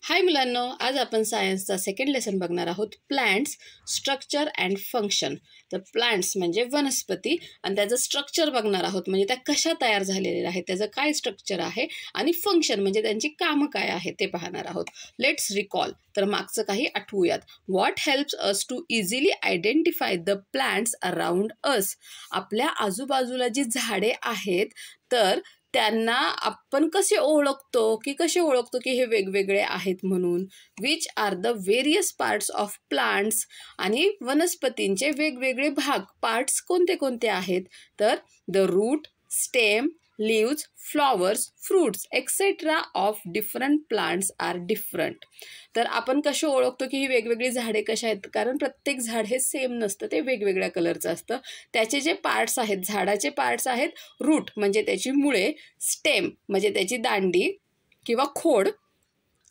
हाय मुलांनो, आज आपण सायन्सचा सेकंड लेसन बघणार आहोत. Plants structure and function. तर प्लांट्स म्हणजे वनस्पती आणि त्याचं स्ट्रक्चर बघणार आहोत, म्हणजे त्या कशा तयार झालेल्या आहेत, त्याचं काय स्ट्रक्चर आहे, आणि फंक्शन म्हणजे त्यांची कामं काय आहेत ते पाहणार आहोत. Let's recall. तर मागचं काही आठवूयात. What helps us to easily identify the plants around us. आपल्या आजूबाजूला जी झाडे आहेत तर त्यांना आपण कसे ओळखतो की हे वेगवेगळे आहेत म्हणून. Which are the various parts of plants. आणि वनस्पतींचे वेगवेगळे भाग पार्ट्स कोणते कोणते आहेत तर the root, stem, leaves, flowers, fruits, etc. of different plants are different. तर आपण कसे ओळखतो की ही वेगवेगळी झाडे कशा आहेत, कारण प्रत्येक झाड हे सेम नसतं, ते वेगवेगळ्या कलरचं असतं. त्याचे जे पार्ट्स आहेत, झाडाचे पार्ट्स आहेत रूट म्हणजे त्याची मुळे, स्टेम म्हणजे त्याची दांडी किंवा खोड,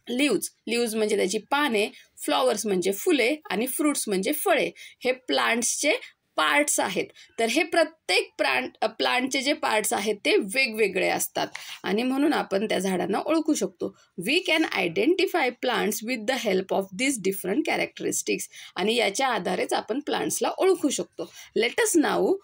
लीव्ज म्हणजे त्याची पाने, फ्लॉवर्स म्हणजे फुले आणि फ्रुट्स म्हणजे फळे. हे प्लांट्सचे पार्ट्स आहेत. तर हे प्रत्येक प्लांटचे जे पार्ट्स आहेत ते वेगवेगळे असतात आणि म्हणून आपण त्या झाडांना ओळखू शकतो. We can identify plants with the help of this different characteristics. आणि याच्या आधारेच आपण प्लांट्सला ओळखू शकतो. Let us now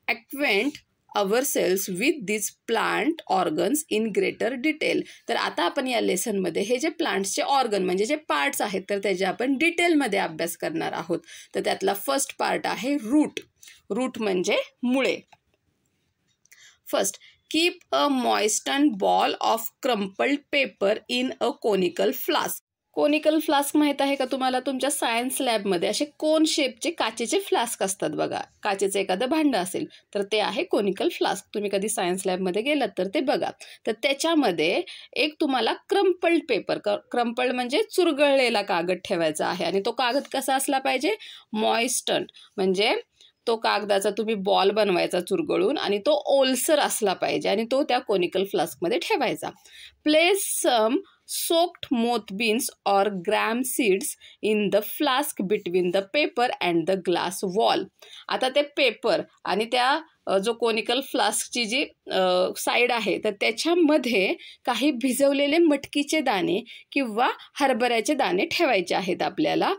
acquaint ourselves with these plant organs in greater detail. तर आता आपण या लेसनमध्ये हे जे प्लांट्सचे ऑर्गन म्हणजे जे पार्ट्स आहेत तर त्याचे आपण डिटेलमध्ये अभ्यास करणार आहोत. तर त्यातला फर्स्ट पार्ट आहे रूट म्हणजे मुळे. First, keep a moisten ball of crumpled paper in a conical flask. Conical flask माहीत आहे का तुम्हाला? तुमच्या सायन्स लॅबमध्ये असे कोन शेपचे काचेचे फ्लास्क असतात बघा. काचेचं एखादं भांडं असेल तर ते आहे कोनिकल फ्लास्क. तुम्ही कधी सायन्स लॅबमध्ये गेलात तर ते बघा. तर त्याच्यामध्ये एक तुम्हाला क्रम्पल्ड पेपर, क्रम्पल्ड म्हणजे चुरगळलेला कागद ठेवायचा आहे. आणि तो कागद कसा असला पाहिजे? मॉइस्टन म्हणजे तो कागदाचा तुम्ही बॉल बनवायचा चुरगळून आणि तो ओलसर असला पाहिजे आणि तो त्या कोनिकल फ्लास्कमध्ये ठेवायचा. Place some soaked mothballs or gram seeds in the flask between the paper and the glass wall. आता ते पेपर आणि त्या जो कोनिकल फ्लास्कची जी साईड आहे तर त्याच्यामध्ये काही भिजवलेले मटकीचे दाणे किंवा हरभऱ्याचे दाणे ठेवायचे आहेत आपल्याला.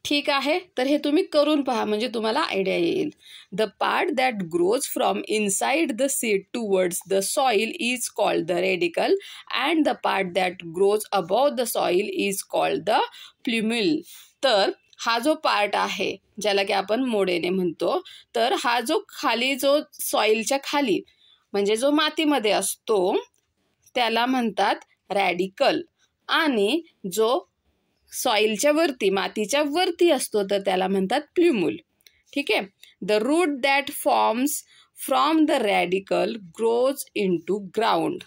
ठीक आहे, तर हे तुम्ही करून पहा म्हणजे तुम्हाला आयडिया येईल. The part that grows from inside the seed towards the soil is called the radicle and the part that grows above the soil is called the plumule. तर हा जो पार्ट आहे ज्याला की आपण मोडेने म्हणतो, तर हा जो खाली जो सॉइलच्या खाली म्हणजे जो मातीमध्ये असतो त्याला म्हणतात रॅडिकल, आणि जो सॉइलच्या वरती मातीच्या वरती असतो तर त्याला म्हणतात प्ल्युमुल. ठीक आहे. The root that forms from the radicle grows into ground.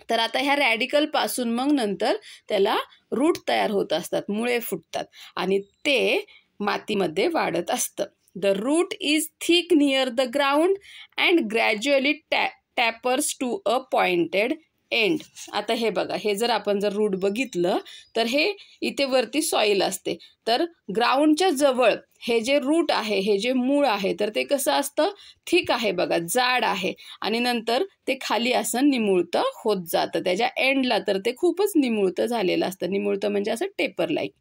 तर आता ह्या रॅडिकल पासून मग नंतर त्याला रूट तयार होत असतात, मुळे फुटतात आणि ते मातीमध्ये वाढत असतं. The root is thick near the ground and gradually tapers to a pointed end. आता हे बघा, हे जर आपण रूट बघितलं तर हे इथे वरती सॉइल असते, तर ग्राउंडच्या जवळ हे जे रूट आहे, हे जे मूळ आहे तर ते कसं असतं? थिक आहे बघा, जाड आहे आणि नंतर ते खाली असं निमुळतं होत जातं. त्याच्या एंडला तर ते खूपच निमुळतं झालेलं असतं. निमुळतं म्हणजे असं taper like.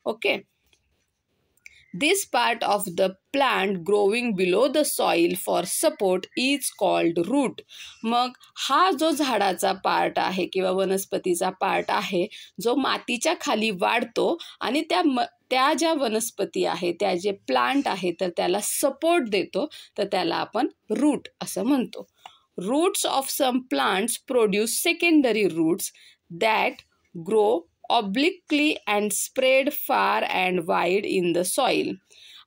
Okay. This part of the plant growing below the soil for support is called root. मग हा जो झाडाचा पार्ट आहे किंवा वनस्पतीचा पार्ट आहे जो मातीच्या खाली वाढतो आणि त्या ज्या वनस्पती आहे, त्या जे प्लांट आहे तर त्याला सपोर्ट देतो, तर त्याला आपण रूट असं म्हणतो. Roots of some plants produce secondary roots that grow obliquely and spread far and wide in the soil.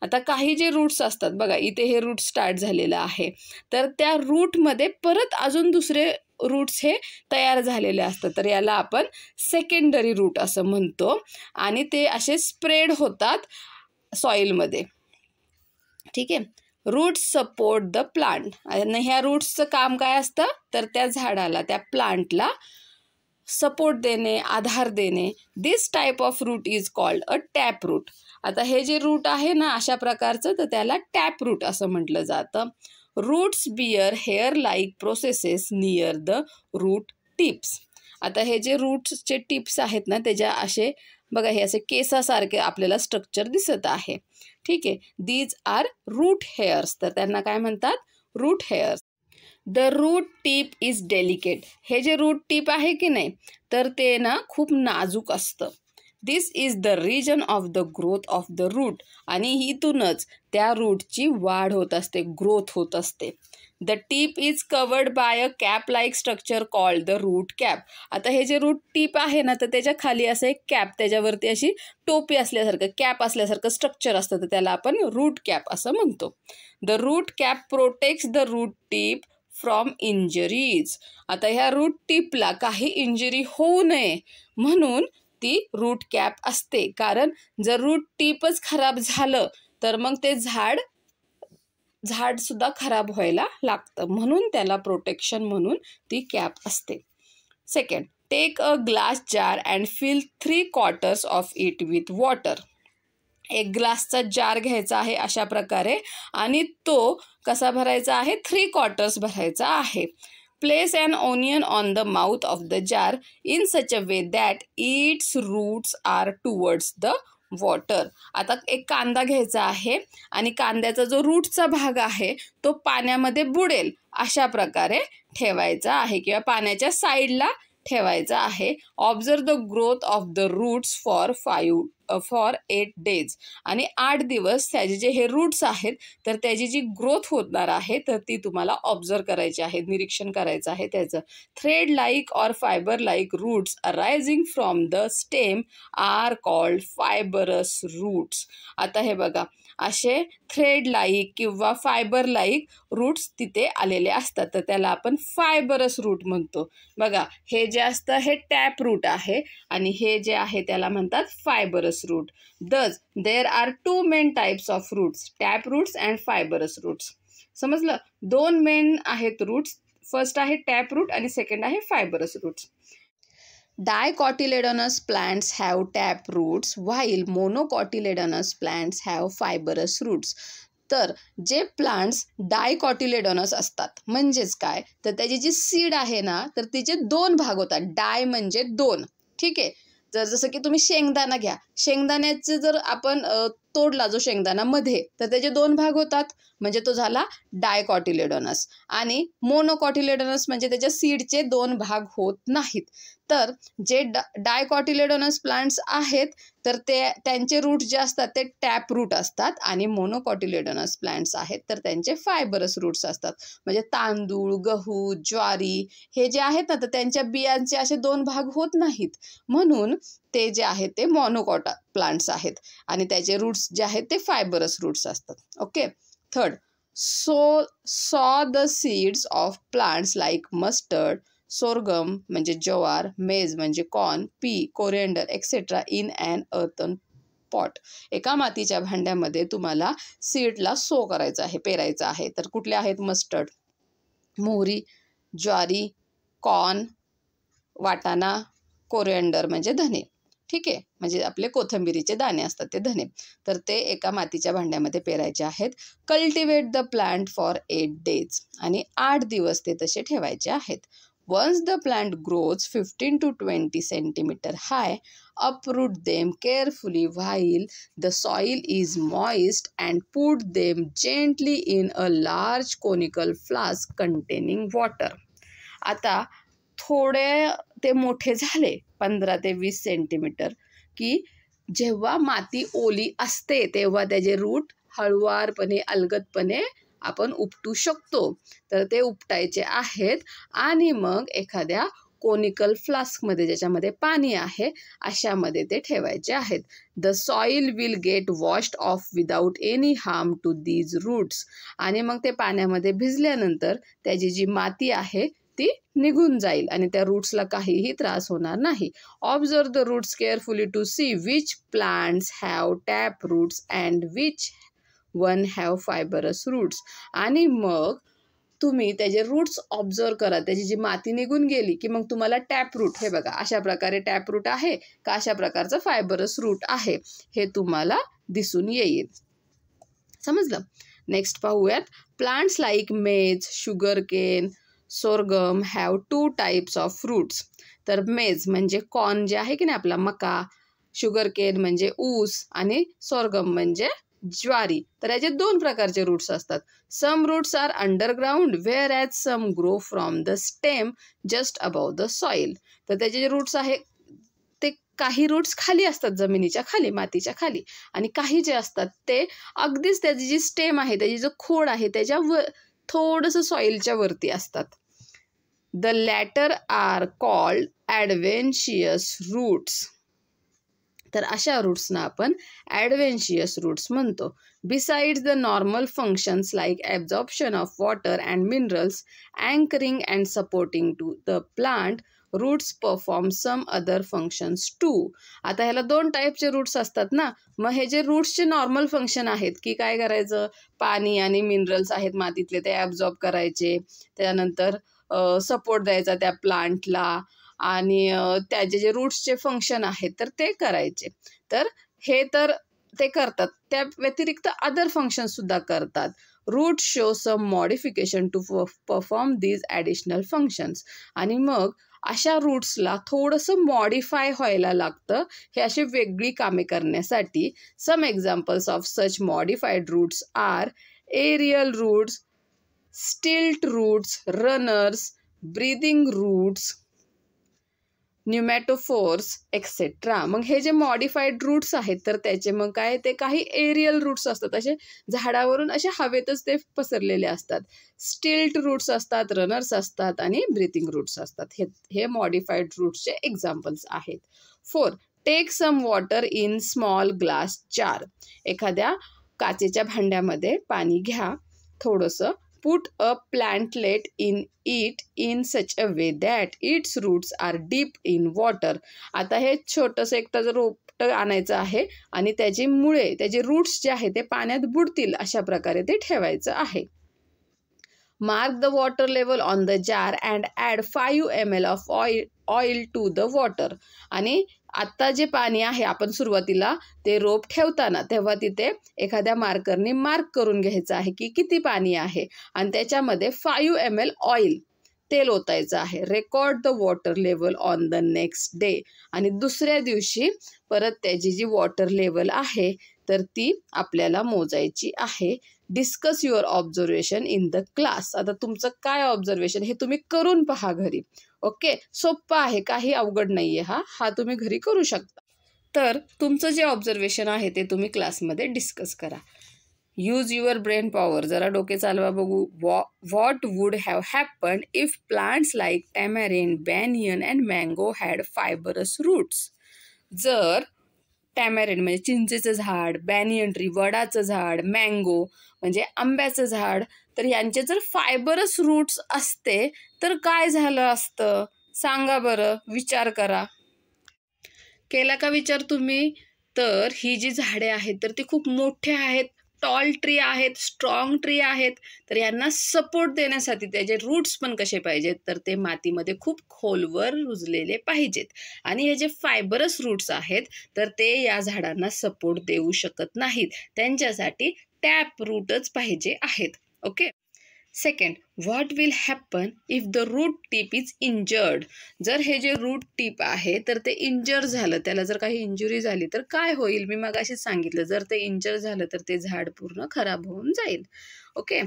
आता काही जे रूट्स असतात बघा, इथे हे रूट स्टार्ट झालेलं आहे, तर त्या रूटमध्ये परत अजून दुसरे रूट्स हे तयार झालेले असतात, तर याला आपण सेकंडरी रूट असं म्हणतो आणि ते असे स्प्रेड होतात सॉईलमध्ये. ठीक आहे. Roots support the plant. आणि ह्या रूट्सचं काम काय असतं, तर त्या झाडाला, त्या प्लांटला सपोर्ट देणे, आधार देणे. This type of root is called a tap root. आता हे जे रूट आहे ना अशा प्रकारचं, तर त्याला टॅप रूट असं म्हटलं जातं. Roots bear hair like processes near the root tips. आता हे जे रूट्सचे टिप्स आहेत ना त्याच्या असे बघा, हे असे केसासारखे आपल्याला स्ट्रक्चर दिसत आहे. ठीक आहे. These are root hairs. तर त्यांना काय म्हणतात, root hairs. The root tip is delicate. हे जे रूट टिप आहे की नाही, तर ते ना खूप नाजूक असतं. This is the region of the growth of the root. आणि इथूनच त्या रूटची वाढ होत असते, ग्रोथ होत असते. The tip is covered by a cap like structure called the root cap. आता हे जे रूट टिप आहे ना, तर त्याच्या खाली असं एक कॅप, त्याच्यावरती अशी टोपी असल्यासारखं, कॅप असल्यासारखं स्ट्रक्चर असतं, तर त्याला आपण रूट कॅप असं म्हणतो. The root cap protects the root tip from injuries. आता ह्या रूट टिपला काही इंजरी होऊ नये म्हणून ती रूट कॅप असते. कारण जर रूट टिपच खराब झालं तर मग ते झाड सुद्धा खराब व्हायला लागतं, म्हणून त्याला प्रोटेक्शन म्हणून ती कॅप असते. Second, take a glass jar and fill 3/4 of it with water. एक ग्लासचा जार घ्यायचा आहे अशा प्रकारे आणि तो कसा भरायचा आहे, 3/4 भरायचा आहे. Place an onion on the mouth of the jar in such a way that its roots are towards the water. आता एक कांदा घ्यायचा आहे आणि कांद्याचा जो रूटचा भाग आहे तो पाण्यामध्ये बुडेल अशा प्रकारे ठेवायचा आहे किंवा पाण्याच्या साईडला ठेवायचा आहे. Observe the growth of the roots for 8 days. आणि 8 दिवस त्याचे जे हे रूट्स आहेत तर त्याची जी ग्रोथ होणार आहे तर ती तुम्हाला ऑब्झर्व करायची आहे, निरीक्षण करायचं आहे त्याचं. Thread like or fibre like roots arising from the stem are called fibrous roots. आता हे बघा, असे थ्रेड लाईक किंवा फायबर लाईक रूट्स तिथे आलेले असतात, तर त्याला आपण फायबरस रूट म्हणतो. बघा, हे जे असतं हे टॅप रूट आहे आणि हे जे आहे त्याला म्हणतात fibrous root. Thus, there are 2 main types of roots, tap roots and fibrous roots. समजलं? 2 मेन आहेत रूट्स. फर्स्ट आहे टॅप रूट आणि सेकंड आहे fibrous roots. Dicotyledonous plants have tap roots while monocotyledonous plants have fibrous roots. तर जे plants डायकॉटिलेडॉनस असतात म्हणजेच काय, तर त्याची जी सीड आहे ना तर तिचे 2 भाग होतात. डाय म्हणजे 2. ठीक आहे. तर जसं की तुम्ही शेंगदाणा घ्या, शेंगदाण्याचे जर आपण तोडला जो शेंगदाणा मध्ये तर त्याचे 2 भाग होतात, म्हणजे तो झाला डायकॉटिलेडॉनस. आणि मोनोकॉटिलेडॉनस म्हणजे त्याच्या सीडचे 2 भाग होत नाहीत. तर जे डायकॉटिलेडॉनस प्लांट्स आहेत तर त्यांचे रूट जे असतात ते टॅप रूट असतात आणि मोनोकॉटिलेडॉनस प्लांट्स आहेत तर त्यांचे फायबरस रूट्स असतात. म्हणजे तांदूळ, गहू, ज्वारी हे जे आहेत ना तर त्यांच्या बियांचे असे 2 भाग होत नाहीत, म्हणून ते जे आहेत ते मोनोकॉटा प्लांट्स आहेत आणि त्याचे रूट्स जे आहेत ते फायबरस रूट्स असतात. Okay. Third, sow the seeds of plants like mustard, sorghum म्हणजे ज्वार, मेज म्हणजे corn, pea, coriander etcetera in an earthen pot. एका मातीच्या भांड्यामध्ये तुम्हाला सीडला सो करायचं आहे, पेरायचं आहे. तर कुठले आहेत, मस्टर्ड, मोहरी, ज्वारी, कॉर्न, वाटाणा, कोरिएंडर म्हणजे धने. ठीक आहे, म्हणजे आपले कोथिंबिरीचे दाणे असतात ते धने. तर ते एका मातीच्या भांड्यामध्ये पेरायचे आहेत. Cultivate the plant for 8 days आणि 8 दिवस ते तसे ठेवायचे आहेत. Once the plant grows 15 to 20 centimeter high, uproot them carefully while the soil is moist and put them gently in a large conical flask containing water. आता थोडे ते मोठे झाले 15 ते 20 सेंटीमीटर की जेव्हा माती ओली असते तेव्हा त्याचे रूट हळुवारपणे अलगदपणे आपण उपटू शकतो. तर ते उपटायचे आहेत आणि मग एखाद्या कोनिकल फ्लास्कमध्ये ज्याच्यामध्ये पाणी आहे अशामध्ये ते ठेवायचे आहेत. The soil will get washed off without any harm to these roots. आणि मग ते पाण्यामध्ये भिजल्यानंतर त्याची जी माती आहे ती निघून जाईल आणि त्या रूट्सला काहीही त्रास होणार नाही. Observe the roots carefully to see which plants have tap roots and which one have fibrous roots. आणि मग तुम्ही त्याचे रूट्स ऑब्झर्व करा. त्याची जी माती निघून गेली की मग तुम्हाला टॅप रूट, हे बघा अशा प्रकारे टॅप रूट आहे का अशा प्रकारचं फायबरस रूट आहे हे तुम्हाला दिसून येईल. समजलं. नेक्स्ट पाहूयात. Plants like maize, sugar cane, sorghum have 2 types of roots. तर मेज म्हणजे कॉर्न जे आहे की नाही आपला मका, शुगर केन म्हणजे ऊस आणि सोरगम म्हणजे ज्वारी. तर याचे 2 प्रकारचे रूट्स असतात. Some roots are underground whereas some grow from the stem just above the soil. तर त्याचे जे रूट्स आहे ते काही रूट्स खाली असतात जमिनीच्या खाली, मातीच्या खाली, आणि काही जे असतात ते अगदीच त्याची जी स्टेम आहे त्याची जो खोड आहे त्याच्यावर थोडंसं सॉईलच्या वरती असतात. The latter are called adventitious roots. तर अशा रूट्सना आपण ॲडव्हेन्शियस रूट्स म्हणतो. Besides the normal functions like absorption of water and minerals, anchoring and supporting to the plant, roots perform some other functions too. आता ह्याला 2 टाईपचे रूट्स असतात ना. मग हे जे रूट्सचे नॉर्मल फंक्शन आहेत की काय करायचं, पाणी आणि मिनरल्स आहेत मातीतले ते ॲब्झॉर्ब करायचे, त्यानंतर सपोर्ट द्यायचा त्या प्लांटला, आणि त्याचे जे रूट्सचे फंक्शन आहेत तर ते करायचे. तर हे तर ते करतात, त्या व्यतिरिक्त अदर फंक्शनसुद्धा करतात. Root show some modification to perform these additional functions. आणि मग अशा रूट्सला थोडंसं मॉडिफाय व्हायला लागतं हे अशी वेगळी कामे करण्यासाठी. Some examples of such modified roots are aerial roots, stilt roots, runners, breathing roots, pneumatophores etcetera. मग हे जे मॉडिफाईड रूट्स आहेत तर त्याचे मग काय, ते काही एरियल रूट्स असतात, असे झाडावरून असे हवेतच ते पसरलेले असतात. स्टिल्ट रूट्स असतात, रनर्स असतात आणि ब्रीथिंग रूट्स असतात. हे मॉडिफाईड रूट्सचे एक्झाम्पल्स आहेत. 4. Take some water in small glass jar. एखाद्या काचेच्या भांड्यामध्ये पाणी घ्या थोडंसं. Put a plantlet in it in such a way that its roots are deep in water. आता हे छोटंसं एकटं रोपटं आणायचं आहे आणि त्याची मुळे, त्याचे रूट्स जे आहे ते पाण्यात बुडतील अशा प्रकारे ते ठेवायचं आहे. Mark the water level on the jar and add 5 ml of oil to the water. आणि आत्ता जे पाणी आहे आपण सुरुवातीला ते रोप ठेवताना तेव्हा तिथे एखाद्या मार्करने मार्क करून घ्यायचं आहे की किती पाणी आहे आणि त्याच्यामध्ये 5 ml ऑइल, तेल ओतायचं आहे. Record the water level on the next day. आणि दुसऱ्या दिवशी परत त्याची जी वॉटर लेवल आहे तर ती आपल्याला मोजायची आहे. Discuss your observation in the class. आता तुमचं काय ऑब्झर्वेशन हे तुम्ही करून पहा घरी. ओके, सोप्पा आहे, काही अवघड नाही आहे. हा तुम्ही घरी करू शकता. तर तुमचं जे ऑब्झर्वेशन आहे ते तुम्ही क्लासमध्ये डिस्कस करा. Use your brain power. जरा डोके चालवा बघू. What would have happened if plants like tamarind, banyan and mango had fibrous roots. जर टॅमॅरिन म्हणजे चिंचेचं झाड, बॅनियन ट्री वडाचं झाड, मँगो म्हणजे आंब्याचं झाड, तर यांचे जर फायबरस रूट्स असते तर काय झालं असतं सांगा बरं. विचार करा. केला का विचार तुम्ही? तर ही जी झाडे आहेत तर ती खूप मोठे आहेत, टॉल ट्री आहेत, स्ट्रॉंग ट्री आहेत. तर यांना सपोर्ट देण्यासाठी त्याचे रूट्स पण कसे पाहिजेत तर ते मातीमध्ये खूप खोलवर रुजलेले पाहिजेत. आणि हे जे फायबरस रूट्स आहेत तर ते या झाडांना सपोर्ट देऊ शकत नाहीत. त्यांच्यासाठी टॅप रूटच पाहिजे आहेत. Okay, second, what will happen if the root tip is injured. जर हे जे रूट टिप आहे तर ते इंजर झालं, त्याला जर काही इंजुरी झाली तर काय होईल. मी मगाशीच सांगितलं, जर ते इंजर झालं तर ते झाड पूर्ण खराब होऊन जाईल. Okay.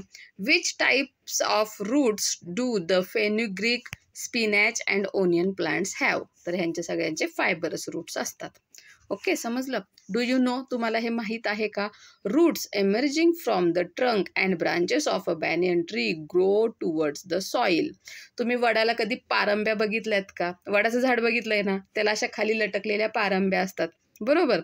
Which types of roots do the fenugreek, spinach and onion plants have. तर ह्यांचे सगळ्यांचे फायबरस रूट्स असतात. ओके, समजलं. डू यू नो, तुम्हाला हे माहीत आहे का. Roots emerging from the trunk and branches of a banyan tree grow towards the soil. तुम्ही वडाला कधी पारंब्या बघितल्यात का. वडाचं झाड बघितलंय ना, त्याला अशा खाली लटकलेल्या पारंब्या असतात, बरोबर.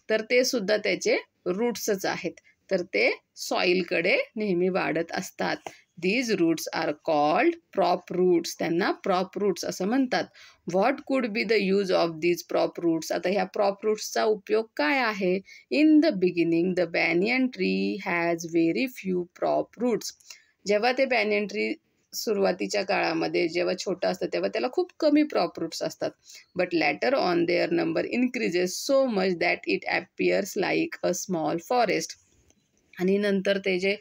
तर ते सुद्धा त्याचे रूट्सच आहेत. तर ते सॉईलकडे नेहमी वाढत असतात. These roots are called prop roots. त्यांना प्रॉप रूट्स असं म्हणतात. What could be the use of these prop roots. आता ह्या प्रॉप रूट्सचा उपयोग काय आहे. In the beginning the banyan tree has very few prop roots. जेव्हा ते बॅनियन ट्री सुरुवातीच्या काळामध्ये जेव्हा छोटं असतं तेव्हा त्याला खूप कमी प्रॉप रूट्स असतात. But later on their number increases so much that it appears like a small forest. आणि नंतर ते जे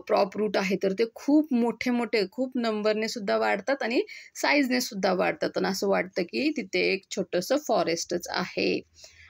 प्रॉप रूट आहे तर ते खूप मोठे मोठे, खूप नंबरने सुद्धा वाढतात आणि साईजने सुद्धा वाढतात. आणि असं वाटतं की तिथे एक छोटंसं फॉरेस्टच आहे.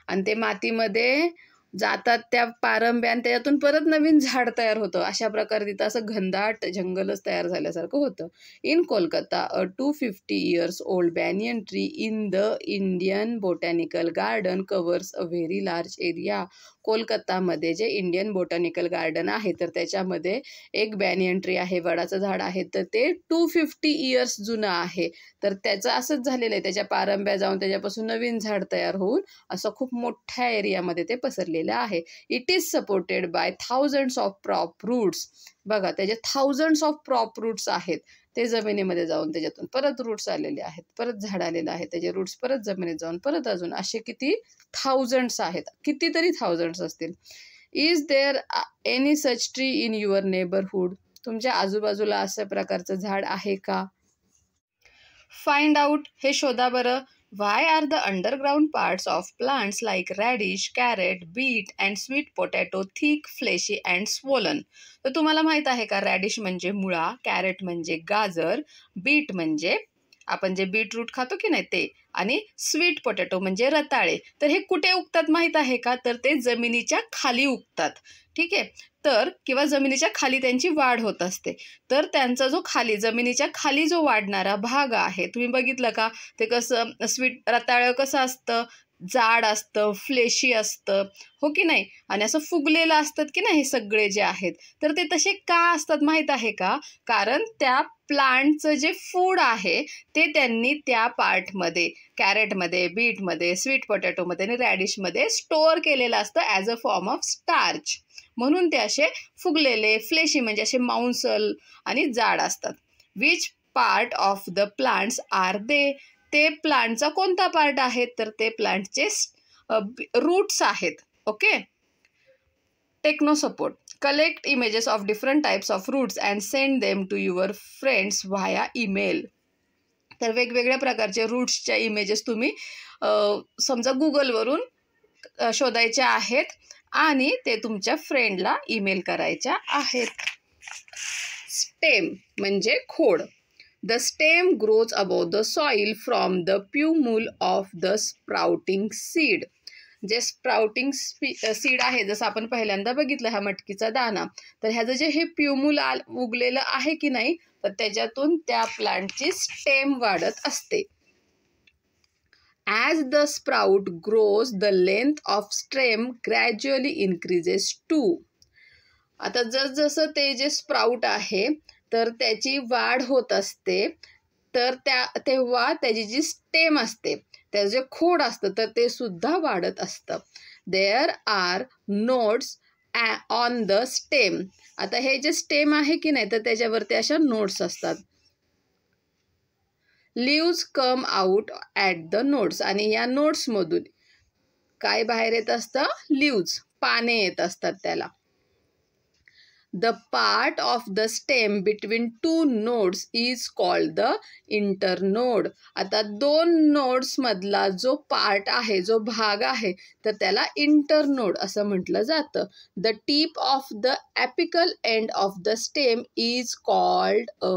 आणि ते मातीमध्ये जातात त्या पारंब्या आणि त्याच्यातून परत नवीन झाड तयार होतं. अशा प्रकारे तिथं असं घनदाट जंगलच तयार झाल्यासारखं होतं. In Kolkata a 250 years old banyan tree in the Indian Botanical Garden covers a very large area. कोलकातामध्ये जे इंडियन बॉटॅनिकल गार्डन आहे तर त्याच्यामध्ये एक बॅनियन ट्री आहे, वडाचं झाड आहे. तर ते 250 years जुनं आहे. तर त्याचं असंच झालेलं आहे, त्याच्या पारंब्या जाऊन त्याच्यापासून नवीन झाड तयार होऊन असं खूप मोठ्या एरियामध्ये ते पसरलेलं आहे. It is supported by thousands of prop roots. बघा, त्याचे थाउजंड्स ऑफ प्रॉप रूट्स आहेत. ते जमिनीमध्ये जाऊन त्याच्यातून परत रूट्स आलेले आहेत, परत झाड आलेलं आहे, त्याचे रूट्स परत जमिनीत जाऊन परत अजून असे किती थाउजंड्स आहेत, कितीतरी थाउजंड्स असतील. Is there any such tree in your neighbourhood. तुमच्या आजूबाजूला अशा प्रकारचं झाड आहे का. फाइंड आउट, हे शोधा बरं. Why are the underground parts of plants like radish, carrot, beet and sweet potato thick, fleshy and swollen? तर तुम्हाला माहित आहे का, रॅडिश म्हणजे मुळा, कॅरेट म्हणजे गाजर, बीट म्हणजे आपण जे बीटरूट खातो की नाही ते, आणि स्वीट पोटॅटो म्हणजे रताळे. तर हे कुठे उगतात माहीत आहे का. तर ते जमिनीच्या खाली उगतात. ठीक आहे. तर किंवा जमिनीच्या खाली त्यांची वाढ होत असते. तर त्यांचा जो खाली जमिनीच्या खाली जो वाढणारा भाग आहे, तुम्ही बघितलं का, ते कसं स्वीट रताळं कसं असतं, जाड असतं, फ्लेशी असतं, हो की नाही. आणि असं फुगलेलं असतात की नाही हे सगळे जे आहेत. तर ते तसे का असतात माहीत आहे का. कारण त्या प्लांटचं जे फूड आहे ते त्यांनी त्या पार्टमध्ये, कॅरेटमध्ये, बीटमध्ये, स्वीट पोटॅटोमध्ये आणि रॅडिशमध्ये स्टोअर केलेलं असतं as a form of starch. म्हणून ते असे फुगलेले, फ्लेशी म्हणजे असे मांसल आणि जाड असतात. Which part of the plants are they. ते प्लांटचा कोणता पार्ट आहे. तर ते प्लांटचे रूट्स आहेत. Okay. Techno support. Collect images of different types of roots and send them to your friends via email. तर वेगवेगळ्या प्रकारचे रूट्सच्या इमेजेस तुम्ही समजा गुगलवरून शोधायचे आहेत आणि ते तुमच्या फ्रेंडला ईमेल करायच्या आहेत. स्टेम म्हणजे खोड. The stem grows above the soil from the plumule of the sprouting seed. जे स्प्राउटिंग सीड आहे, जसं आपण पहिल्यांदा बघितलं हा मटकीचा दाना, तर ह्याचं जे हे प्युम्यूल उगलेलं आहे की नाही, तर त्याच्यातून त्या प्लांटची स्टेम वाढत असते. As the sprout grows the length of stem gradually increases too. आता जसं ते जे स्प्राउट आहे तर त्याची वाढ होत असते, तर तेव्हा त्याची जी स्टेम असते, त्याचं जे खोड असतं तर ते सुद्धा वाढत असतं. There are nodes on the stem. आता हे जे स्टेम आहे की नाही तर त्याच्यावरती अशा नोड्स असतात. Leaves come out at the nodes. आणि या नोड्समधून काय बाहेर येत असतं. लीव्स, पाने येत असतात त्याला. The part of the stem between two nodes is called the internode. आता दोन नोड्स मधला जो पार्ट आहे, जो भाग आहे, तर त्याला इंटरनोड असं म्हटलं जातं. The tip of the apical end of the stem is called a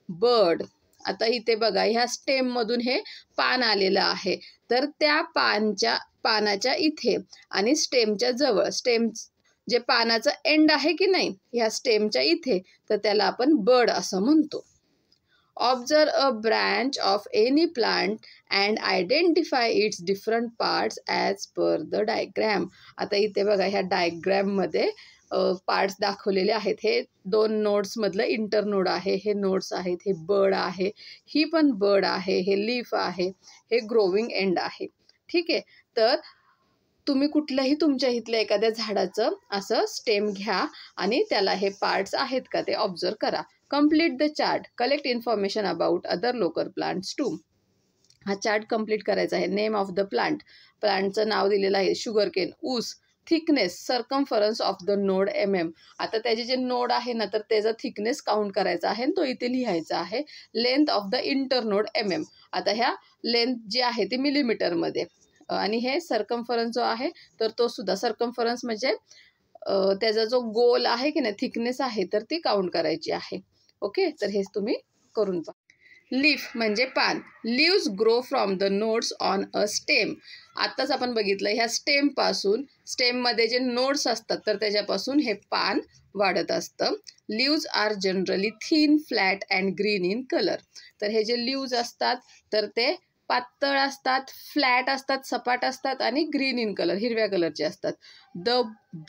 bird. आता इथे बघा, ह्या स्टेम मधून हे पान आलेलं आहे, तर त्या पानाच्या इथे आणि स्टेमच्या जवळ, स्टेम जे पानाचं एंड आहे की नाही ह्या स्टेमच्या इथे, तर त्याला आपण बर्ड असं म्हणतो. Observe a branch of any plant and identify it's different parts as per the diagram. आता इथे बघा, ह्या डायग्रॅममध्ये पार्ट्स दाखवलेले आहेत. हे दोन नोड्स मधलं इंटरनोड आहे, हे नोड्स आहेत, हे बर्ड आहे, ही पण बर्ड आहे, हे लीफ आहे, हे ग्रोविंग एंड आहे. ठीक आहे, तर तुम्ही कुठल्याही तुमच्या इथल्या एखाद्या झाडाचं असं स्टेम घ्या आणि त्याला हे पार्ट्स आहेत का ते ऑब्झर्व करा. Complete the chart, collect information about other local plants too. हा चार्ट कम्प्लीट करायचा आहे. नेम ऑफ द प्लांट, प्लांटचं नाव दिलेलं आहे. शुगरकेन, ऊस. Thickness, circumference of the node MM. आता त्याचे जे नोड आहे ना, तर त्याचा थिकनेस काउंट करायचा आहे आणि तो इथे लिहायचा आहे. Length of the internode MM. आता ह्या लेंथ जी आहे ती मिलीमीटरमध्ये, आणि हे सर्कम्फरन्स जो आहे तर तो सुद्धा, सर्कम्फरन्स म्हणजे त्याचा जो गोल आहे की नाही, थिकनेस आहे, तर ती काउंट करायची आहे. ओके, तर हेच तुम्ही करून पहा. लीफ म्हणजे पान. Leaves grow from the nodes on a stem. आत्ताच आपण बघितलं, ह्या स्टेमपासून, स्टेममध्ये जे नोड्स असतात तर त्याच्यापासून हे पान वाढत असतं. Leaves are generally thin, flat and green in colour. तर हे जे लीव्ज असतात तर ते पातळ असतात, फ्लॅट असतात, सपाट असतात आणि ग्रीन इन कलर, हिरव्या कलरचे असतात. The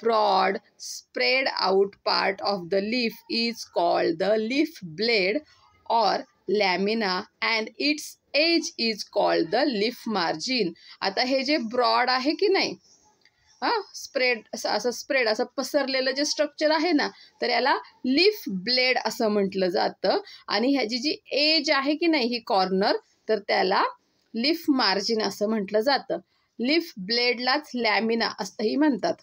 broad spread out part of the leaf is called the leaf blade or lamina and its edge is called the leaf margin. आता हे जे ब्रॉड आहे की नाही, स्प्रेड असं पसरलेलं जे स्ट्रक्चर आहे ना, तर याला लीफ ब्लेड असं म्हटलं जातं. आणि ह्याची जी एज आहे की नाही, ही कॉर्नर, तर त्याला लीफ मार्जिन असं म्हटलं जातं. लीफ ब्लेडलाच लॅमिना असंही म्हणतात.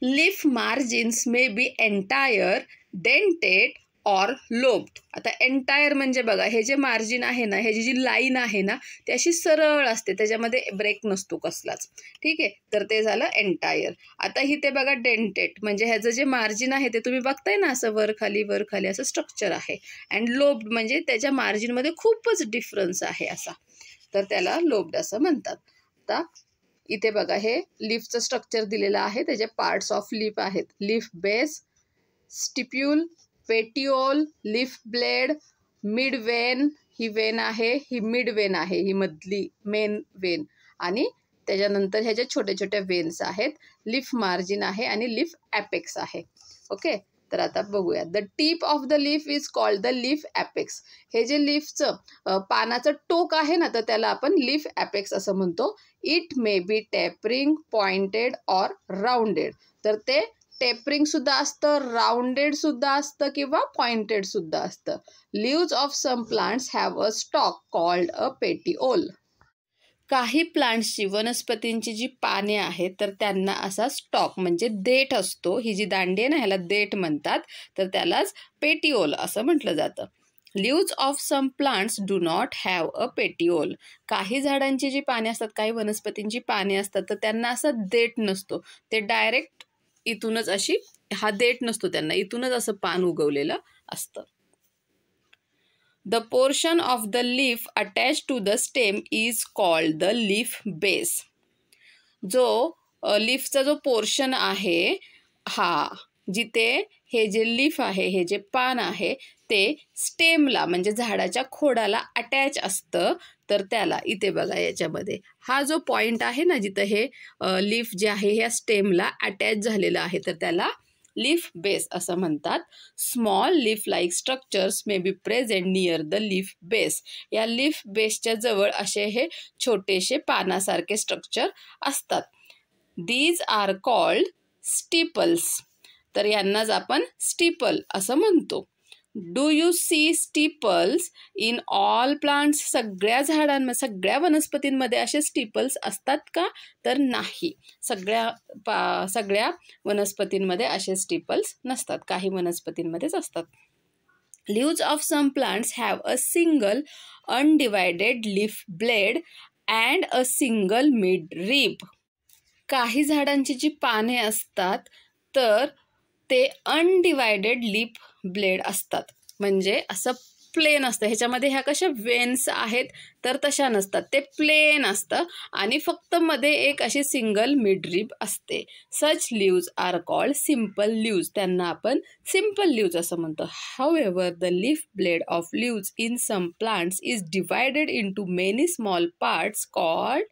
Leaf margins may be entire, dented or lobed. आता एंटायर म्हणजे बघा, हे जे मार्जिन आहे ना, ह्याची जी लाईन आहे ना, ती अशी सरळ असते, त्याच्यामध्ये ब्रेक नसतो कसलाच. ठीक आहे, तर ते झालं एंटायर. आता इथे बघा डेंटेड म्हणजे ह्याचं जे मार्जिन आहे ते तुम्ही बघताय ना, असं वर खाली असं स्ट्रक्चर आहे. अँड लोब्ड म्हणजे त्याच्या मार्जिनमध्ये खूपच डिफरन्स आहे असा, तर त्याला लोब्ड असं म्हणतात. आता इथे बघा, हे लीफचं स्ट्रक्चर दिलेलं आहे. त्याचे पार्ट्स ऑफ लीफ आहेत. Leaf base, stipule, petiole, leaf blade, mid vein, ही वेन आहे, ही मिड वेन आहे, ही मधली मेन वेन, आणि त्याच्यानंतर ह्याचे छोटे छोटे वेन्स आहेत. लीफ मार्जिन आहे आणि लीफ ॲपेक्स आहे. ओके, तर आता बघूया. The tip of the leaf is called the leaf apex. हे जे लीफचं पानाचं टोक आहे ना, तर त्याला आपण लीफ ॲपेक्स असं म्हणतो. It may B tapering, pointed or rounded. तर ते टेपरिंग सुद्धा असतं, राऊंडेड सुद्धा असतं किंवा पॉइंटेड सुद्धा असतं. Leaves of some plants have a stalk called a petiole. काही प्लांट्सची, वनस्पतींची जी पाने आहेत तर त्यांना असा स्टॉक म्हणजे देठ असतो. ही जी दांडी आहे ना, ह्याला देठ म्हणतात, तर त्यालाच पेटिओल असं म्हटलं जातं. Leaves of some plants do not have a petiole. काही झाडांची जी पाने असतात, काही वनस्पतींची पाने असतात, तर त्यांना असा देठ नसतो. ते डायरेक्ट इथूनच अशी, हा देठ नसतो त्यांना, इथूनच असं पान उगवलेलं असतं. The portion of the leaf attach to the stem is called the leaf base. जो लीफचा जो पोर्शन आहे, हा जिथे हे जे लीफ आहे, हे जे पान आहे, ते स्टेमला म्हणजे झाडाच्या खोडाला अटॅच असतं, तर त्याला, इथे बघा याच्यामध्ये हा जो पॉइंट आहे ना, जिथं हे लीफ जे आहे ह्या स्टेमला अटॅच झालेलं आहे, तर त्याला लीफ बेस असं म्हणतात. Small leaf like structures may be present near the leaf base. या लीफ बेसच्या जवळ असे हे छोटेसे पानासारखे स्ट्रक्चर असतात. These are called stipules. तर यांनाच आपण स्टिपल असं म्हणतो. Do you see stipules in all plants? सगळ्या झाडांमध्ये, सगळ्या वनस्पतींमध्ये असे स्टिपल्स असतात का? तर नाही. सगळ्या वनस्पतींमध्ये असे स्टिपल्स नसतात, काही वनस्पतींमध्येच असतात. Leaves of some plants have a single undivided leaf blade and a single midrib. काही झाडांची जी पाने असतात तर ते अनडिवायडेड लीफ ब्लेड असतात, म्हणजे असं प्लेन असतं. ह्याच्यामध्ये ह्या कशा वेन्स आहेत तर तशा नसतात, ते प्लेन असतं आणि फक्त मध्ये एक अशी सिंगल मिडरिब असते. Such leaves are called simple leaves. त्यांना आपण सिम्पल लीव्ज असं म्हणतो. However the leaf blade of leaves in some plants is divided into many small parts called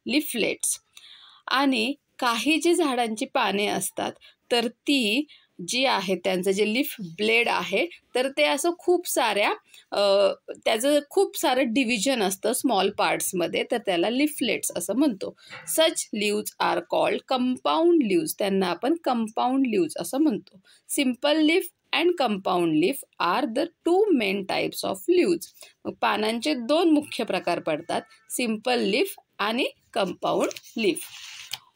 leaflets. आणि काही जी झाडांची पाने असतात तर ती जी आहे, त्यांचं जे लीफ ब्लेड आहे तर ते असं खूप साऱ्या त्याचं खूप सारं डिव्हिजन असतं स्मॉल पार्ट्समध्ये, तर त्याला लीफलेट्स असं म्हणतो. Such leaves are called compound leaves. त्यांना आपण कंपाऊंड लीव्ज असं म्हणतो. Simple leaf and compound leaf are the two main types of leaves. मग पानांचे दोन मुख्य प्रकार पडतात, सिम्पल लीफ आणि compound leaf.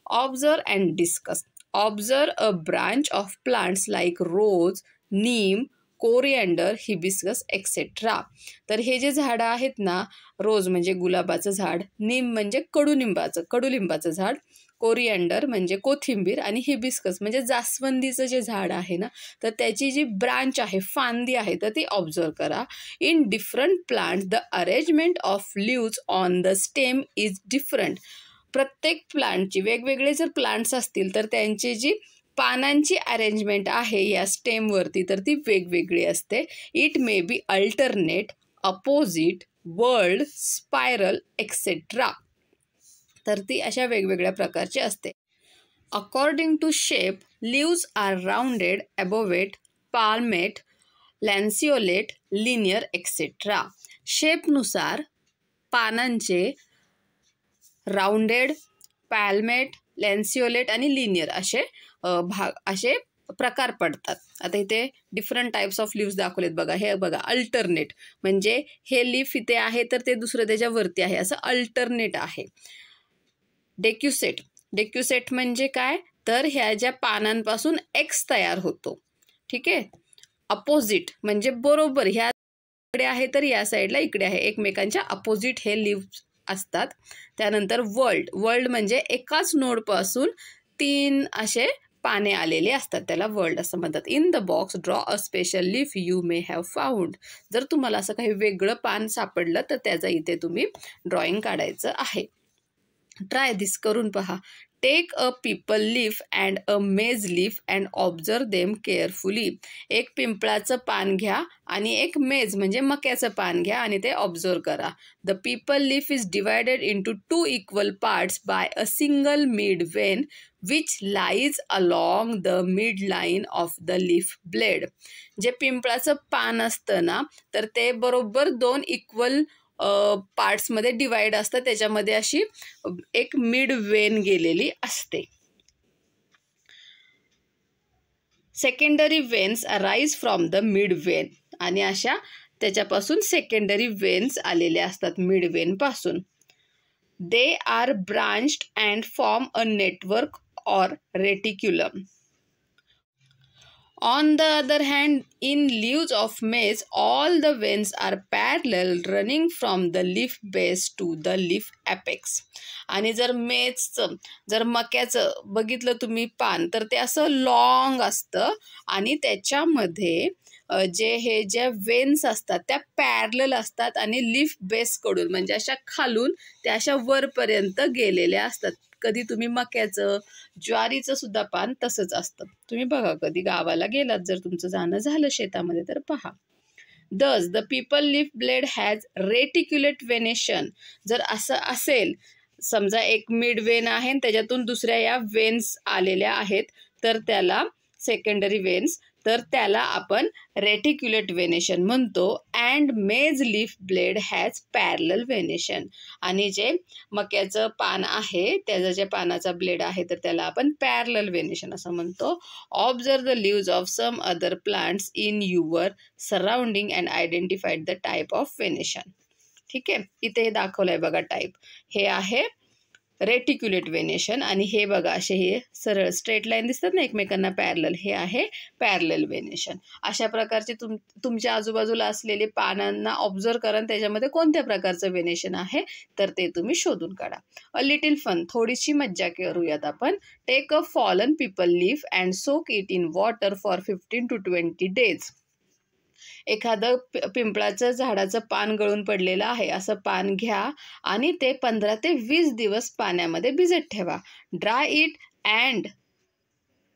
Observe and discuss. Observe a branch of plants like rose, neem, coriander, hibiscus, etc. तर हे जे झाडं आहेत ना, रोज म्हणजे गुलाबाचं झाड, नीम म्हणजे कडुलिंबाचं झाड, कोरिअँडर म्हणजे कोथिंबीर आणि हिबिस्कस म्हणजे जास्वंदीचं जे झाड आहे ना, तर त्याची जी ब्रांच आहे, फांदी आहे, तर ती ऑब्झर्व करा. In different plants the arrangement of leaves on the stem is different. प्रत्येक प्लांटची, वेगवेगळे जर प्लांट्स असतील तर त्यांची जी पानांची अरेंजमेंट आहे या स्टेमवरती तर ती वेगवेगळी असते. It may be alternate, opposite, whorled, spiral, etcetera. तर ती अशा वेगवेगळ्या प्रकारची असते. According to shape leaves are rounded, obovate, palmate, lanceolate, linear, etcetera. शेपनुसार पानांचे राउंडेड, पॅल्मेट, लॅन्सिओलेट आणि लिनियर असे प्रकार पडतात. आता इथे डिफरंट टाईप्स ऑफ लीव्स दाखवलेत बघा. हे बघा, अल्टरनेट म्हणजे हे लीफ इथे आहे तर ते दुसरं त्याच्यावरती आहे, असं अल्टरनेट आहे. डेक्युसेट म्हणजे काय, तर ह्या ज्या पानांपासून एक्स तयार होतो. ठीक आहे. अपोजिट म्हणजे बरोबर, ह्या इकडे आहे तर या साईडला इकडे आहे, एकमेकांच्या अपोजिट हे लीव्स असतात. त्यानंतर वर्ल्ड म्हणजे एकाच नोडपासून 3 असे पाने आलेले असतात, त्याला वर्ल्ड असं म्हणतात. In the box draw a special leaf you may have found. जर तुम्हाला असं काही वेगळं पान सापडलं तर त्याचं इथे तुम्ही ड्रॉइंग काढायचं आहे. ट्राय दिस, करून पहा. Take a peepal leaf and a maize leaf and observe them carefully. एक पिंपळाचं पान घ्या आणि एक मेज म्हणजे मक्याचं पान घ्या आणि ते ऑब्झर्व करा. The people leaf is divided into 2 equal parts bye a single mid Wien which lies along the mid line of the leaf blade. जे पिंपळाचं पान असतं ना तर ते बरोबर 2 इक्वल पार्ट्समध्ये डिवाइड असतं, त्याच्यामध्ये अशी एक मिड वेन गेलेली असते. Secondary veins arise from the mid Wien. आणि अशा त्याच्यापासून सेकंडरी वेन्स आलेल्या असतात मिड वेन पासून. They are branched and form a network or reticulum. On the other hand, in leaves of maize, all the veins are parallel running from the leaf base to the leaf apex. आणि जर मक्याचं बघितलं तुम्ही पान तर ते असं long असतं आणि त्याच्यामध्ये ज्या वेन्स असतात त्या पॅरलल असतात आणि लीफ बेसकडून म्हणजे अशा खालून त्या अशा वरपर्यंत गेलेल्या असतात. कधी तुम्ही मक्याचं, ज्वारीचं सुद्धा पान तसंच असतं. तुम्ही बघा, कधी गावाला गेलात जर तुमचं जाणं झालं शेतामध्ये तर पहा. Thus the people leaf blade has reticulate venation. जर असं असेल, समजा एक मिड वेन आहे त्याच्यातून दुसऱ्या या वेन्स आलेल्या आहेत तर त्याला सेकंडरी वेन्स, तर त्याला आपण रेटिक्युलेट व्हेनेशन म्हणतो. अँड मेज leaf blade has parallel venation. आणि जे मक्याचं पान आहे त्याचा जे पानाचा ब्लेड आहे तर त्याला आपण पॅरलल व्हेनेशन असं म्हणतो. Observe the leaves of some other plants in your surrounding and identified the type of venation. ठीक आहे, इथे हे दाखवलंय बघा टाईप. हे आहे रेटिक्युलेट व्हेनेशन आणि हे बघा असे हे सरळ स्ट्रेट लाईन दिसतात ना एकमेकांना पॅरलल, हे आहे पॅरलल व्हेनेशन. अशा प्रकारचे तुमच्या आजूबाजूला असलेले पानांना ऑब्झर्व करा, त्याच्यामध्ये कोणत्या प्रकारचं व्हेनेशन आहे तर ते तुम्ही शोधून काढा. अ लिटिल फन, थोडीशी मज्जा करूयात आपण. Take a fallen peepal leaf and soak it in water for 15 to 20 days. एखादं पिंपळाचं झाडाचं पान गळून पडलेलं आहे असं पान घ्या आणि ते 15 ते 20 दिवस पाण्यामध्ये भिजत ठेवा. Dry it and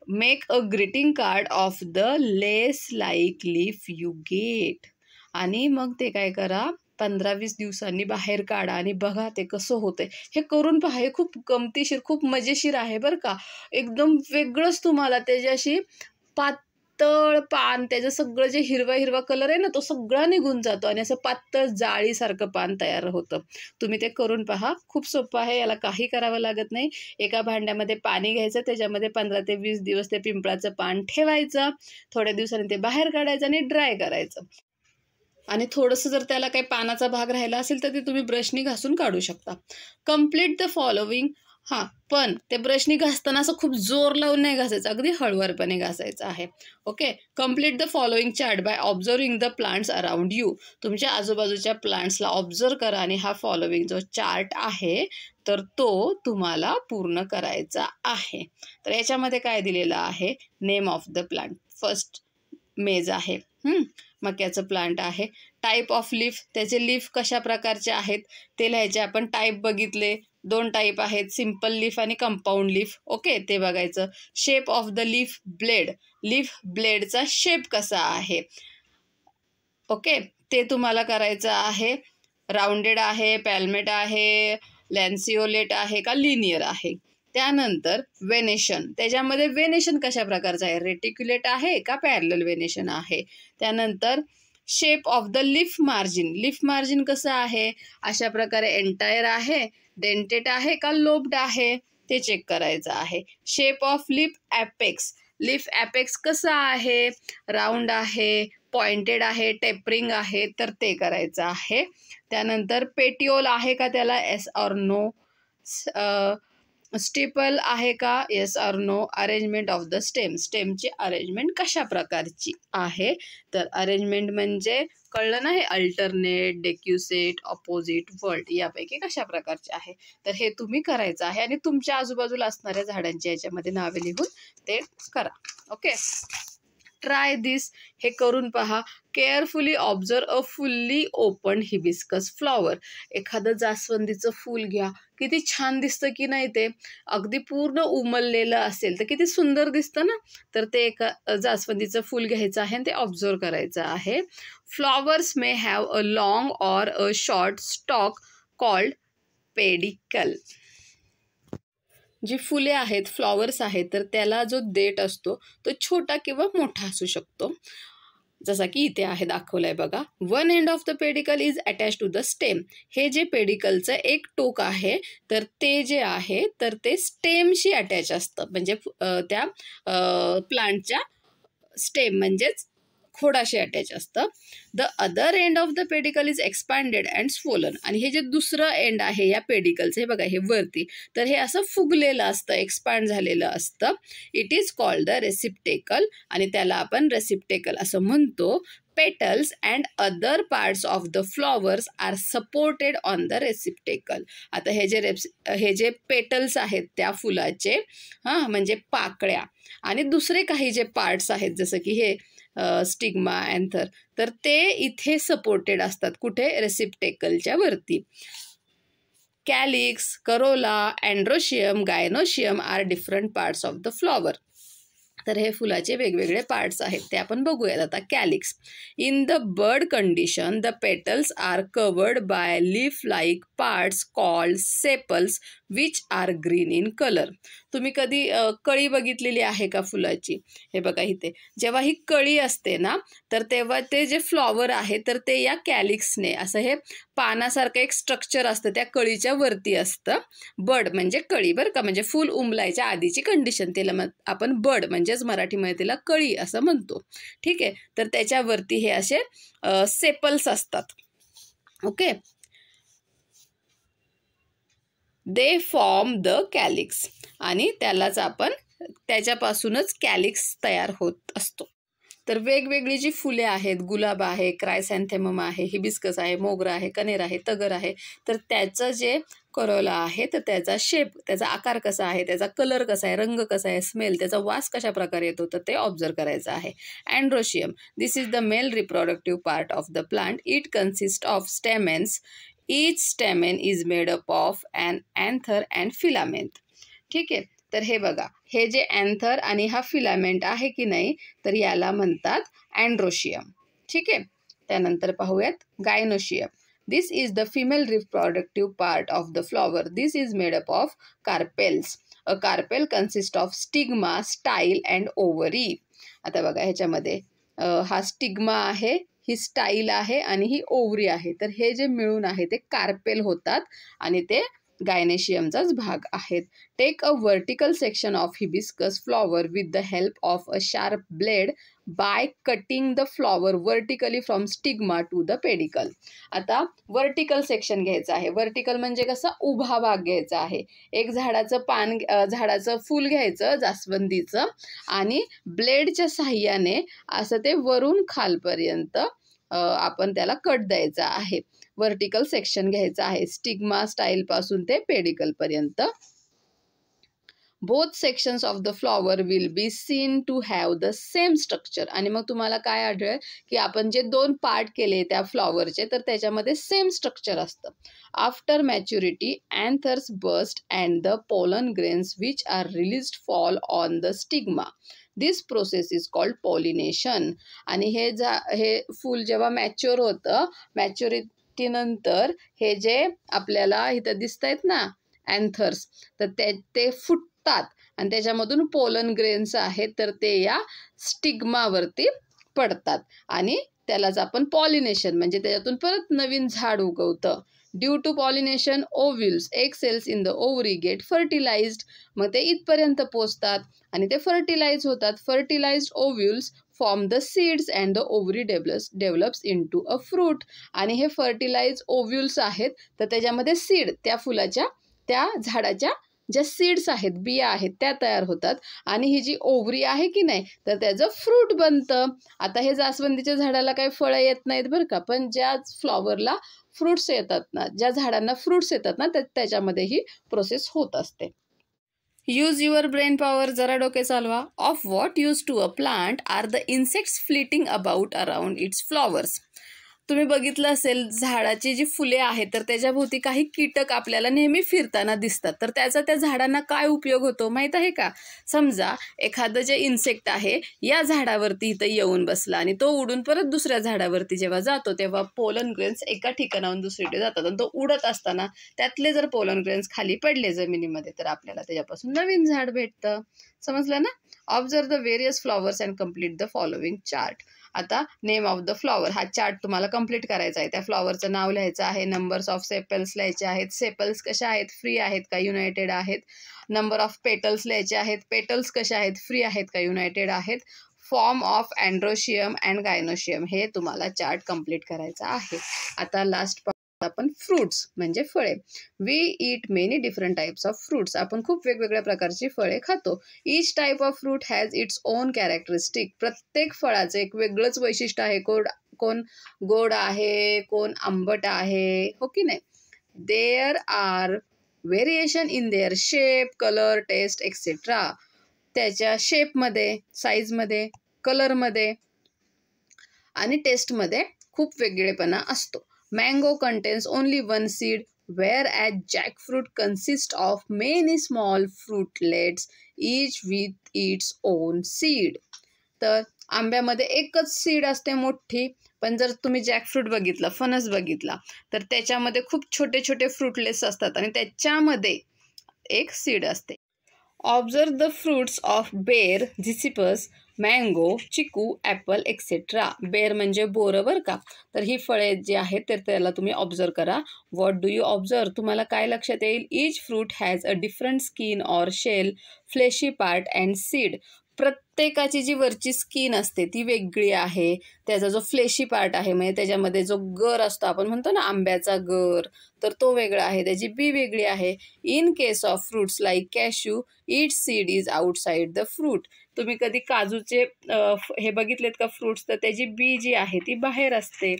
make a greeting card of the less like leaf you get. आणि मग ते काय करा, 15-20 दिवसांनी बाहेर काढा आणि बघा ते कसं होतंय. हे करून पहा, हे खूप गमतीशीर, खूप मजेशीर आहे बरं का. एकदम वेगळंच तुम्हाला त्याच्याशी पातळ पान, त्याचं सगळं जे हिरवा कलर आहे ना तो सगळा निघून जातो आणि असं पातळ जाळीसारखं पान तयार होतं. तुम्ही ते करून पहा, खूप सोपं आहे, याला काही करावं लागत नाही. एका भांड्यामध्ये पाणी घ्यायचं, त्याच्यामध्ये 15 ते 20 दिवस ते पिंपळाचं पान ठेवायचं, थोड्या दिवसांनी ते बाहेर काढायचं आणि ड्राय करायचं. आणि थोडंसं जर त्याला काही पानाचा भाग राहिला असेल तर ते तुम्ही ब्रशनी घासून काढू शकता. Complete the following. पण ते ब्रशनी घासताना असं खूप जोर लावून नाही घासायचं, अगदी हळूवारपणे घासायचं आहे. Okay. Complete the following chart by observing the plants around you. तुमच्या आजूबाजूच्या प्लांट्सला ऑब्झर्व करा आणि हा फॉलोविंग जो चार्ट आहे तर तो तुम्हाला पूर्ण करायचा आहे. तर याच्यामध्ये काय दिलेलं आहे, name of the plant. First मेज आहे, मक्याचं प्लांट आहे. टाईप ऑफ लीफ, त्याचे लीफ कशा प्रकारचे आहेत ते लिहायचे. आपण टाईप बघितले, 2 टाईप आहेत, सिम्पल लीफ आणि कंपाऊंड लीफ. ओके, ते बघायचं. Shape of the leaf blade, leaf ब्लेडचा शेप कसा आहे. ओके, ते तुम्हाला करायचं आहे. राऊंडेड आहे, पॅल्मेट आहे, लॅन्सिओलेट आहे का लिनियर आहे. त्यानंतर वेनेशन, त्याच्यामध्ये वेनेशन कशा प्रकारचं आहे, रेटिक्युलेट आहे का पॅरलल वेनेशन आहे. त्यानंतर shape of the leaf margin, leaf margin कसं आहे, अशा प्रकारे एंटायर आहे, डेंटेड आहे का लोब्ड आहे ते चेक करायचं आहे. Shape of leaf apex, leaf apex कसा आहे, राऊंड आहे, पॉइंटेड आहे, टेपरिंग आहे तर ते करायचं आहे. त्यानंतर पेटिओल आहे का त्याला, येस ऑर नो. स्टिपल आहे का, yes or no. Arrangement of the stem, स्टेमची अरेंजमेंट कशा प्रकारची आहे तर अरेंजमेंट म्हणजे कळलं ना, हे अल्टरनेट, डेक्युसेट, ऑपोजिट, वर्ल्ड यापैकी कशा प्रकारचे आहे तर हे तुम्ही करायचं आहे. आणि तुमच्या आजूबाजूला असणाऱ्या झाडांची याच्यामध्ये नावे लिहून ते करा. ओके. ट्राय दिस, हे करून पहा. Carefully observe a fully open hibiscus flower. एखादं जास्वंदीचं फूल घ्या, किती छान दिसतं की नाही, ते अगदी पूर्ण उमललेलं असेल तर किती सुंदर दिसतं ना. तर ते एका जास्वंदीचं फूल घ्यायचं आहे आणि ते ऑब्झर्व करायचं आहे. Flowers may have a long or a short stalk called pedicel. जी फुले आहेत, फ्लॉवर्स आहेत तर त्याला जो देठ असतो तो छोटा किंवा मोठा असू शकतो, जसा की इथे आहे दाखवलाय बघा. One end of the pedicel is attach to the stem. हे जे पेडिकलचं एक टोक आहे तर ते जे आहे तर ते स्टेमशी अटॅच असतं, म्हणजे त्या प्लांटच्या स्टेम म्हणजेच खोडाशी अटॅच असतं. The other end of the pedicel is expanded and swollen. आणि हे जे दुसरं एंड आहे या पेडिकलचं, हे बघा हे वरती, तर हे असं फुगलेलं असतं, एक्सपांड झालेलं असतं. It is called the receptacle आणि त्याला आपण रेसिप्टेकल असं म्हणतो. Petals and other parts of the flowers are supported on the receptacle. आता हे जे पेटल्स आहेत त्या फुलाचे, म्हणजे पाकळ्या, आणि दुसरे काही जे पार्ट्स आहेत जसं की हे स्टिग्मा, अँथर, तर ते इथे सपोर्टेड असतात. कुठे, रेसिप्टेकलच्या वरती. Calyx, corolla, androecium, gynoecium are different parts of the flower. तर हे फुलाचे वेगवेगळे पार्ट्स आहेत ते आपण बघूयात आता. Calyx. In the bud condition the petals are covered by leaf like parts called sepals which are green in colour. तुम्ही कधी कळी बघितलेली आहे का फुलाची? हे बघा इथे जेव्हा ही कळी असते ना, तर तेव्हा ते जे फ्लॉवर आहे तर ते या कॅलिक्सने असं हे पानासारखं एक स्ट्रक्चर असतं त्या कळीच्या वरती असतं. बड म्हणजे कळी बरं का, म्हणजे फूल उमलायच्या आधीची कंडिशन, त्याला आपण बड म्हणजेच मराठीमध्ये त्याला कळी असं म्हणतो. ठीक आहे, तर त्याच्यावरती हे असे सेपल्स असतात. Okay, they form the calyx आणि त्यालाच आपण त्याच्यापासूनच कॅलिक्स तयार होत असतो. तर वेगवेगळी जी फुले आहेत, गुलाब आहे, क्रायसॅन्थेमम आहे, हिबिस्कस आहे, मोगरा आहे, कनेर आहे, तगर आहे, तर त्याचं जे करोला आहे तर त्याचा शेप, त्याचा आकार कसा आहे, त्याचा कलर कसा आहे, रंग कसा आहे, स्मेल, त्याचा वास कशा प्रकारे येतो तर ते ऑब्झर्व करायचं आहे. Androecium. This is the male reproductive part of the plant. It consist of stamens. Each stamen is made up of an anther and filament. ठीक आहे, तर हे बघा, हे जे अँथर आणि हा फिलामेंट आहे की नाही तर याला म्हणतात अँड्रोशियम. ठीक आहे, त्यानंतर पाहूयात gynoecium. This is the female reproductive part of the flower. This is made up of carpels. A carpel consist of stigma, style and ovary. आता बघा ह्याच्यामध्ये हा स्टिग्मा आहे, ही स्टाईल आहे आणि ही ओव्हरी आहे. तर हे जे मिळून आहे ते कार्पेल होतात आणि ते गायनेशियमचाच भाग आहेत. Take a vertical section of hibiscus flower with the help of a sharp blade by cutting the flower vertically from stigma to the pedicel. आता वर्टिकल सेक्शन घ्यायचं आहे. वर्टिकल म्हणजे कसं, उभा भाग घ्यायचा आहे. एक झाडाचं फूल घ्यायचं जास्वंदीचं आणि ब्लेडच्या साह्याने असं ते वरून खालपर्यंत आपण त्याला कट द्यायचा आहे. वर्टिकल सेक्शन घ्यायचं आहे स्टिग्मा स्टाईल पासून ते पेडिकल पर्यंत. Both sections of the flower will be seen to have the same structure. आणि मग तुम्हाला काय आढळेल की आपण जे 2 पार्ट केले त्या फ्लॉवरचे तर त्याच्यामध्ये सेम स्ट्रक्चर असतं. After maturity anthers burst and the pollen grains which are released fall on the stigma. This process is called pollination. आणि हे फूल जेव्हा मॅच्युअर होतं, मॅच्युरिटीनंतर हे जे आपल्याला इथं दिसत आहेत ना अँथर्स, तर ते फुटतात आणि त्याच्यामधून पोलन ग्रेन्स आहेत तर ते या स्टिग्मावरती पडतात आणि त्यालाच आपण पॉलिनेशन म्हणजे त्याच्यातून परत नवीन झाड उगवतं. Due to pollination ovules, egg cells in the ovary get fertilized. मग ते इथपर्यंत पोचतात आणि ते फर्टिलाइज होतात. Fertilized ovules form the seeds and the ovary develops into a fruit. आणि हे फर्टिलाइज ओव्ह्यूल्स आहेत तर त्याच्यामध्ये सीड, त्या फुलाच्या त्या झाडाच्या ज्या सीड्स आहेत, बिया आहेत त्या तयार होतात आणि ही जी ओव्हरी आहे की नाही तर त्याचं फ्रूट बनतं. आता हे जास्वंदीच्या झाडाला काही फळं येत नाहीत बरं का, पण ज्या फ्लॉवरला फ्रूट्स येतात ना, ज्या झाडांना फ्रूट्स येतात ना त्याच्यामध्ये ही प्रोसेस होत असते. Use your brain power. जरा डोके चालवा. Of what use to a plant are the insects flitting about around its flowers. तुम्ही बघितलं असेल झाडाची जी फुले आहेत तर त्याच्याभोवती काही कीटक आपल्याला नेहमी फिरताना दिसतात. तर त्याचा त्या झाडांना काय उपयोग होतो माहीत आहे का? समजा एखादं जे इन्सेक्ट आहे या झाडावरती इथं येऊन बसला आणि तो उडून परत दुसऱ्या झाडावरती जेव्हा जातो तेव्हा पोलन ग्रेन्स एका ठिकाणाहून दुसरीकडे जातात आणि तो उडत असताना त्यातले जर पोलन ग्रेन्स खाली पडले जमिनीमध्ये तर आपल्याला त्याच्यापासून नवीन झाड भेटतं. समजलं ना? Observe the various flowers and complete the following chart. आता नेम ऑफ द फ्लॉवर हा चार्ट तुम्हाला कंप्लीट करायचा आहे. त्या फ्लॉवरचं नाव लिहायचं आहे. नंबर्स ऑफ सेपल्स लिहायचे आहेत. सेपल्स कशा आहेत, फ्री आहेत का युनायटेड आहेत. नंबर ऑफ पेटल्स लिहायचे आहेत. पेटल्स कशा आहेत, फ्री आहेत का युनायटेड आहेत. Form of androecium and gynoecium हे तुम्हाला चार्ट कंप्लीट करायचा आहे. आता लास्ट आपण फ्रूट्स म्हणजे फळे. We eat many different types of fruits. आपण खूप वेगवेगळ्या प्रकारची फळे खातो. Each type of fruit has its own characteristic. प्रत्येक फळाचं एक वेगळंच वैशिष्ट्य आहे. कोण गोड आहे, कोण आंबट आहे, हो की नाही. There are variation in their shape, colour, taste etcetera. त्याच्या शेपमध्ये, साईजमध्ये, कलरमध्ये आणि टेस्टमध्ये खूप वेगळेपणा असतो. Mango contains only one seed, whereas jackfruit consists of many small fruitlets. each with its own seed. तर आंब्यामध्ये एकच सीड असते मोठी, पण जर तुम्ही जॅकफ्रूट बघितला, फणस बघितला, तर त्याच्यामध्ये खूप छोटे छोटे फ्रूटलेस असतात आणि त्याच्यामध्ये एक सीड असते. Observe the fruits of ber, zizyphus, mango, chikoo, apple etcetera. बेर म्हणजे बोरं बरं का. तर ही फळे जी आहेत तर त्याला तुम्ही ऑब्झर्व करा. What do you observe? तुम्हाला काय लक्षात येईल? Each fruit has a different skin or shell, fleshy part and seed. प्रत्येकाची जी वरची स्किन असते ती वेगळी आहे. त्याचा जो फ्लेशी पार्ट आहे म्हणजे त्याच्यामध्ये जो गर असतो, आपण म्हणतो ना आंब्याचा गर, तर तो वेगळा आहे, त्याची बी वेगळी आहे. In case of fruits like cashew, each seed is outside the fruit. तुम्ही कधी काजूचे हे बघितलेत का फ्रूट्स, तर त्याची बी जी आहे ती बाहेर असते.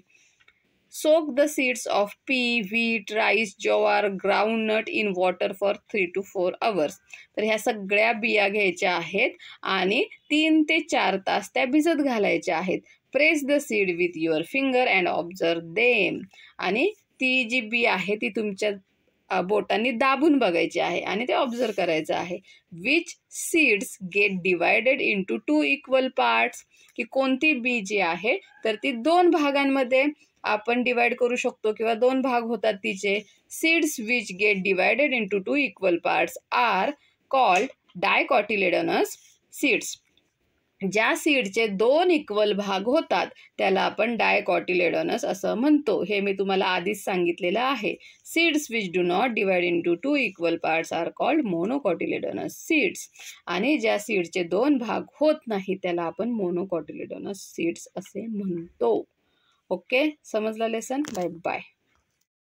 Soak the seeds of P, wheat, rice, jowar, groundnut in water for 3 to 4 hours. तर ह्या सगळ्या बिया घ्यायच्या आहेत आणि 3 ते 4 तास त्या भिजत घालायच्या आहेत. Press the seed with your finger and observe them. आणि ती जी बी आहे ती तुमच्या बोटांनी दाबून बघायची आहे आणि ते ऑब्झर्व करायचं आहे. Which seeds get divided into 2 equal parts. की कोणती बी जी आहे तर ती 2 भागांमध्ये आपण डिवाइड करू शकतो किंवा 2 भाग होतात तिचे. Seeds which get divided into 2 equal parts are called dicotyledonous seeds. ज्या सीडचे 2 इक्वल भाग होतात त्याला आपण डायकॉटिलेडोनस असं म्हणतो. हे मी तुम्हाला आधीच सांगितलेलं आहे. Seeds which do not divide into 2 equal parts are called monocotyledonous seeds. आणि ज्या सीडचे 2 भाग होत नाही त्याला आपण मोनोकॉटिलेडोनस सीड्स असे म्हणतो. ओके, समजलं लेसन? Bye bye.